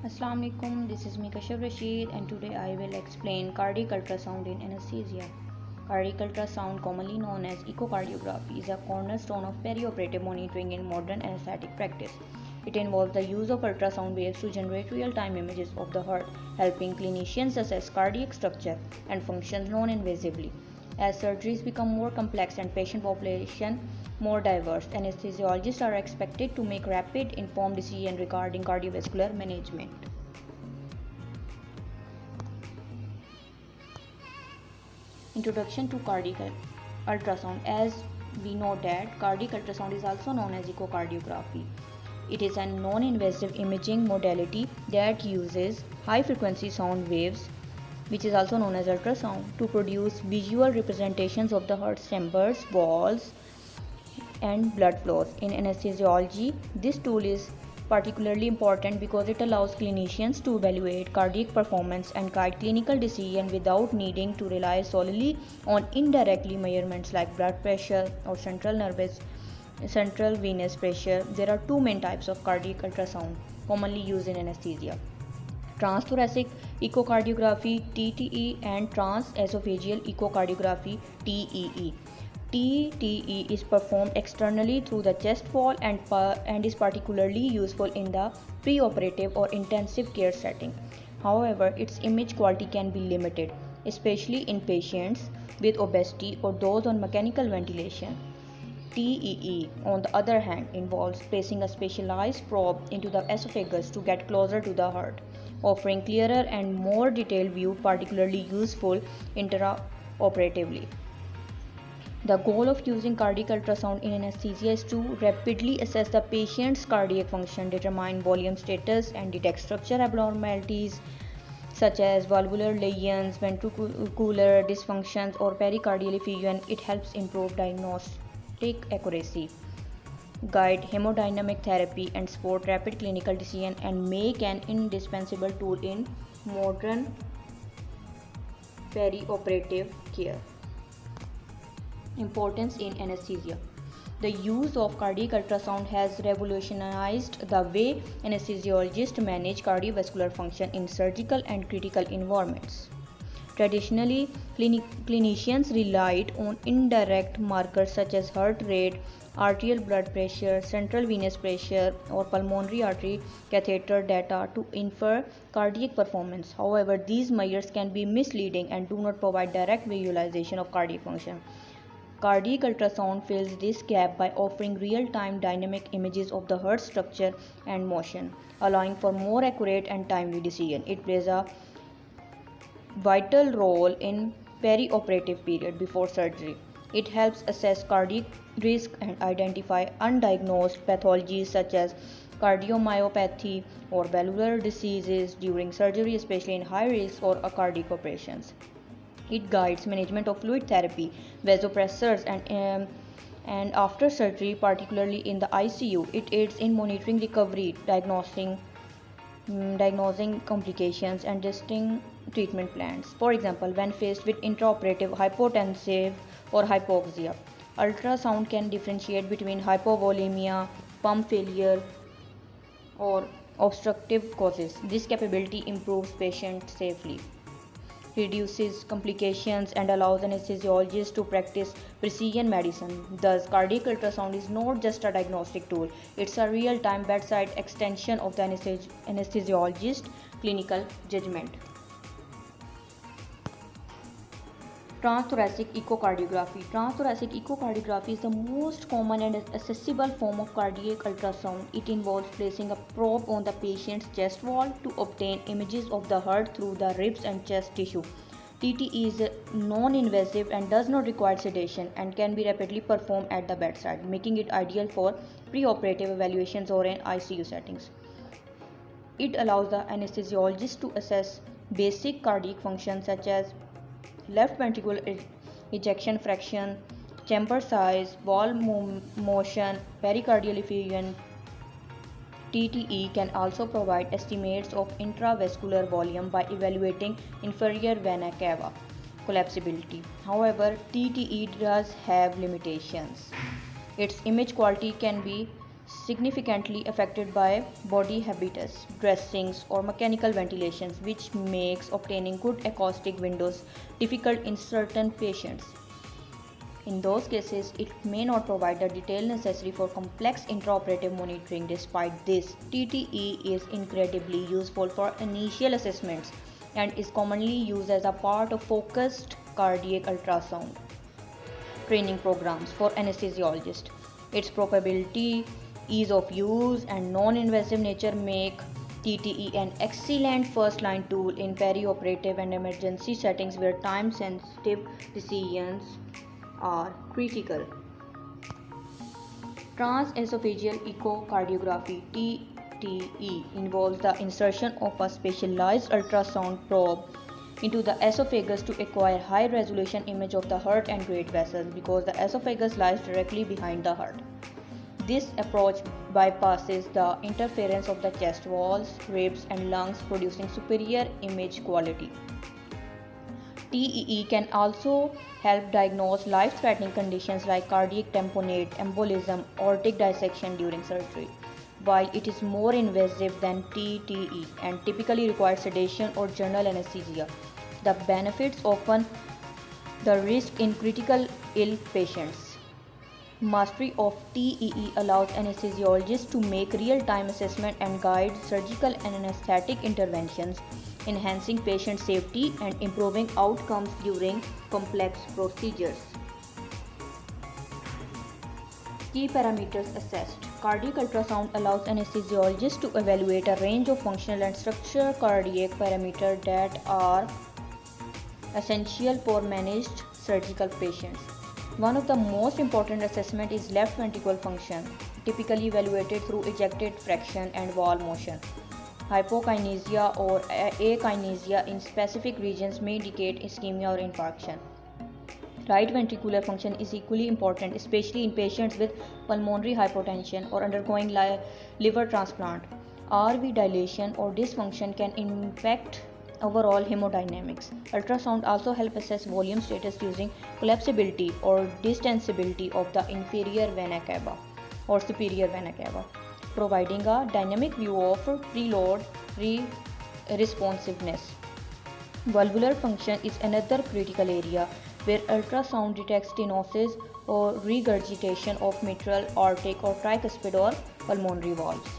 Assalamu alaikum, this is Mikashaf Rashid and today I will explain cardiac ultrasound in anesthesia. Cardiac ultrasound, commonly known as echocardiography, is a cornerstone of perioperative monitoring in modern anesthetic practice. It involves the use of ultrasound waves to generate real-time images of the heart, helping clinicians assess cardiac structure and functions non-invasively. As surgeries become more complex and patient population more diverse, anesthesiologists are expected to make rapid, informed decisions regarding cardiovascular management. Introduction to cardiac ultrasound. As we know that cardiac ultrasound is also known as echocardiography. It is a non-invasive imaging modality that uses high-frequency sound waves, which is also known as ultrasound, to produce visual representations of the heart's chambers, walls, and blood flows. In anesthesiology, this tool is particularly important because it allows clinicians to evaluate cardiac performance and guide clinical decisions without needing to rely solely on indirectly measurements like blood pressure or central venous pressure. There are two main types of cardiac ultrasound commonly used in anesthesia: transthoracic echocardiography (TTE) and transesophageal echocardiography (TEE). TTE is performed externally through the chest wall and is particularly useful in the preoperative or intensive care setting. However, its image quality can be limited, especially in patients with obesity or those on mechanical ventilation. TEE, on the other hand, involves placing a specialized probe into the esophagus to get closer to the heart, offering clearer and more detailed view, particularly useful intraoperatively. The goal of using cardiac ultrasound in anesthesia is to rapidly assess the patient's cardiac function, determine volume status, and detect structural abnormalities such as valvular lesions, ventricular dysfunctions, or pericardial effusion. It helps improve diagnostic accuracy, guide hemodynamic therapy, and support rapid clinical decision, and make an indispensable tool in modern perioperative care. Importance in anesthesia. The use of cardiac ultrasound has revolutionized the way anesthesiologists manage cardiovascular function in surgical and critical environments. Traditionally, clinicians relied on indirect markers such as heart rate, arterial blood pressure, central venous pressure, or pulmonary artery catheter data to infer cardiac performance. However, these measures can be misleading and do not provide direct visualization of cardiac function. Cardiac ultrasound fills this gap by offering real-time dynamic images of the heart structure and motion, allowing for more accurate and timely decision. It plays a vital role in perioperative period before surgery. It helps assess cardiac risk and identify undiagnosed pathologies such as cardiomyopathy or valvular diseases during surgery, especially in high risk or cardiac operations. It guides management of fluid therapy, vasopressors, and after surgery, particularly in the ICU. It aids in monitoring recovery, diagnosing complications, and testing treatment plans. For example, when faced with intraoperative hypotensive or hypoxia, ultrasound can differentiate between hypovolemia, pump failure, or obstructive causes. This capability improves patient safely, reduces complications, and allows anesthesiologists to practice precision medicine. Thus, cardiac ultrasound is not just a diagnostic tool, it's a real time bedside extension of the anesthesiologist's clinical judgment. Transthoracic echocardiography. Transthoracic echocardiography is the most common and accessible form of cardiac ultrasound. It involves placing a probe on the patient's chest wall to obtain images of the heart through the ribs and chest tissue. TTE is non-invasive and does not require sedation and can be rapidly performed at the bedside, making it ideal for preoperative evaluations or in ICU settings. It allows the anesthesiologist to assess basic cardiac functions such as left ventricular ejection fraction, chamber size, wall motion, pericardial effusion. TTE can also provide estimates of intravascular volume by evaluating inferior vena cava collapsibility. However, TTE does have limitations. Its image quality can be significantly affected by body habitus, dressings, or mechanical ventilations, which makes obtaining good acoustic windows difficult in certain patients. In those cases, it may not provide the detail necessary for complex intraoperative monitoring. Despite this, TTE is incredibly useful for initial assessments and is commonly used as a part of focused cardiac ultrasound training programs for anesthesiologists. Its probability, ease of use, and non-invasive nature make TTE an excellent first-line tool in perioperative and emergency settings where time-sensitive decisions are critical. Transesophageal echocardiography (TTE) involves the insertion of a specialized ultrasound probe into the esophagus to acquire high resolution image of the heart and great vessels because the esophagus lies directly behind the heart. This approach bypasses the interference of the chest walls, ribs, and lungs, producing superior image quality. TEE can also help diagnose life-threatening conditions like cardiac tamponade, embolism, aortic dissection during surgery. While it is more invasive than TTE and typically requires sedation or general anesthesia, the benefits often the risk in critically ill patients. Mastery of TEE allows anesthesiologists to make real-time assessment and guide surgical and anesthetic interventions, enhancing patient safety and improving outcomes during complex procedures. Key parameters assessed. Cardiac ultrasound allows anesthesiologists to evaluate a range of functional and structural cardiac parameters that are essential for managed surgical patients. One of the most important assessments is left ventricular function, typically evaluated through ejection fraction and wall motion. Hypokinesia or akinesia in specific regions may indicate ischemia or infarction. Right ventricular function is equally important, especially in patients with pulmonary hypertension or undergoing liver transplant. RV dilation or dysfunction can impact overall hemodynamics. Ultrasound also helps assess volume status using collapsibility or distensibility of the inferior vena cava or superior vena cava, providing a dynamic view of preload responsiveness. Valvular function is another critical area where ultrasound detects stenosis or regurgitation of mitral, aortic, or tricuspid or pulmonary valves.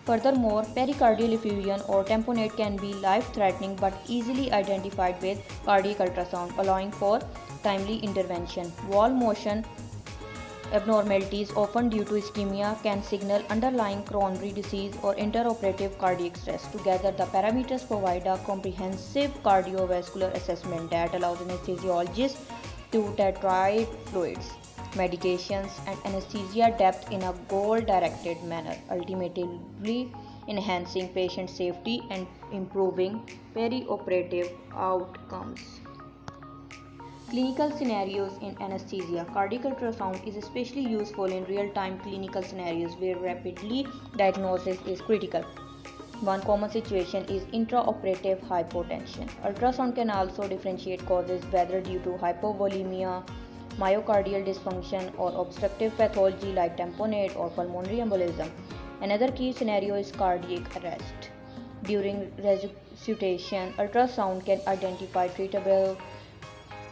Furthermore, pericardial effusion or tamponade can be life-threatening but easily identified with cardiac ultrasound, allowing for timely intervention. Wall motion abnormalities, often due to ischemia, can signal underlying coronary disease or interoperative cardiac stress. Together, the parameters provide a comprehensive cardiovascular assessment that allows anesthesiologists to titrate fluids, medications, and anesthesia depth in a goal-directed manner, ultimately enhancing patient safety and improving perioperative outcomes. Clinical scenarios in anesthesia. Cardiac ultrasound is especially useful in real-time clinical scenarios where rapidly diagnosis is critical. One common situation is intraoperative hypotension. Ultrasound can also differentiate causes, whether due to hypovolemia, myocardial dysfunction, or obstructive pathology like tamponade or pulmonary embolism. Another key scenario is cardiac arrest. During resuscitation, ultrasound can identify treatable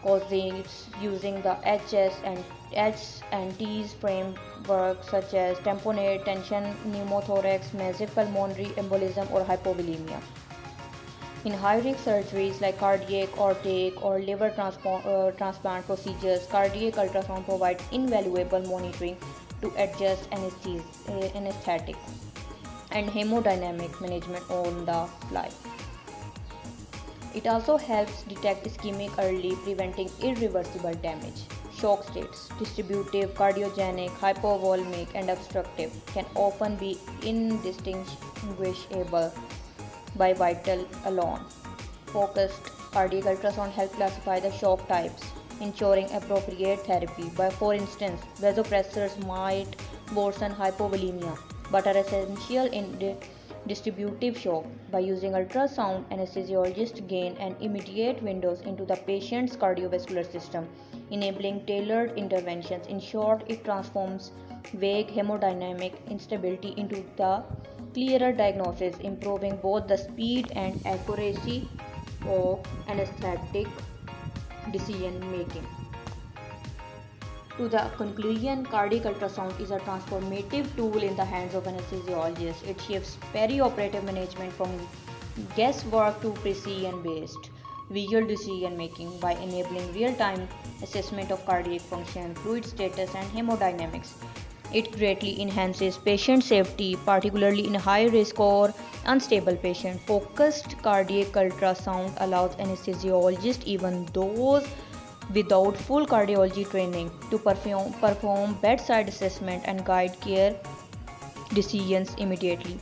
causes using the HS and T's framework such as tamponade, tension, pneumothorax, massive pulmonary embolism, or hypovolemia. In high-risk surgeries like cardiac, aortic, or liver transplant procedures, cardiac ultrasound provides invaluable monitoring to adjust anesthetic and hemodynamic management on the fly. It also helps detect ischemic early, preventing irreversible damage. Shock states, distributive, cardiogenic, hypovolemic, and obstructive, can often be indistinguishable by vital alone. Focused cardiac ultrasound helps classify the shock types, ensuring appropriate therapy. For instance, vasopressors might worsen hypovolemia, but are essential in distributive shock. By using ultrasound, anesthesiologists gain an immediate windows into the patient's cardiovascular system, enabling tailored interventions. In short, it transforms vague hemodynamic instability into the clearer diagnosis, improving both the speed and accuracy of anesthetic decision making. To the conclusion, cardiac ultrasound is a transformative tool in the hands of anesthesiologists. It shifts perioperative management from guesswork to precision-based visual decision making by enabling real-time assessment of cardiac function, fluid status, and hemodynamics. It greatly enhances patient safety, particularly in high risk or unstable patients. Focused cardiac ultrasound allows anesthesiologists, even those without full cardiology training, to perform bedside assessment and guide care decisions immediately.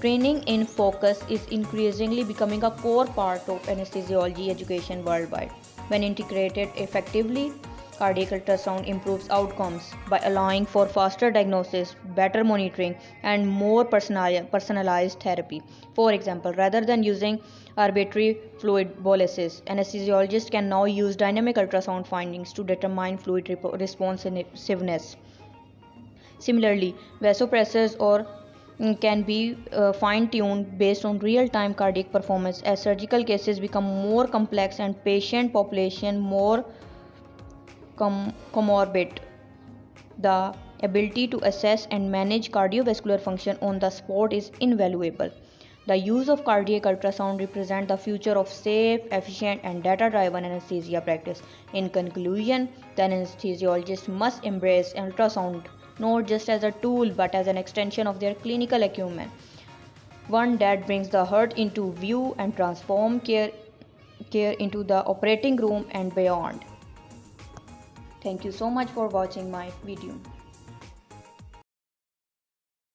Training in focus is increasingly becoming a core part of anesthesiology education worldwide. When integrated effectively, cardiac ultrasound improves outcomes by allowing for faster diagnosis, better monitoring, and more personalized therapy. For example, rather than using arbitrary fluid boluses, anesthesiologists can now use dynamic ultrasound findings to determine fluid responsiveness. Similarly, vasopressors or can be fine-tuned based on real-time cardiac performance as surgical cases become more complex and patient population more comorbid. The ability to assess and manage cardiovascular function on the spot is invaluable. The use of cardiac ultrasound represents the future of safe, efficient, and data-driven anesthesia practice. In conclusion, the anesthesiologist must embrace ultrasound not just as a tool but as an extension of their clinical acumen, one that brings the heart into view and transforms care into the operating room and beyond. Thank you so much for watching my video.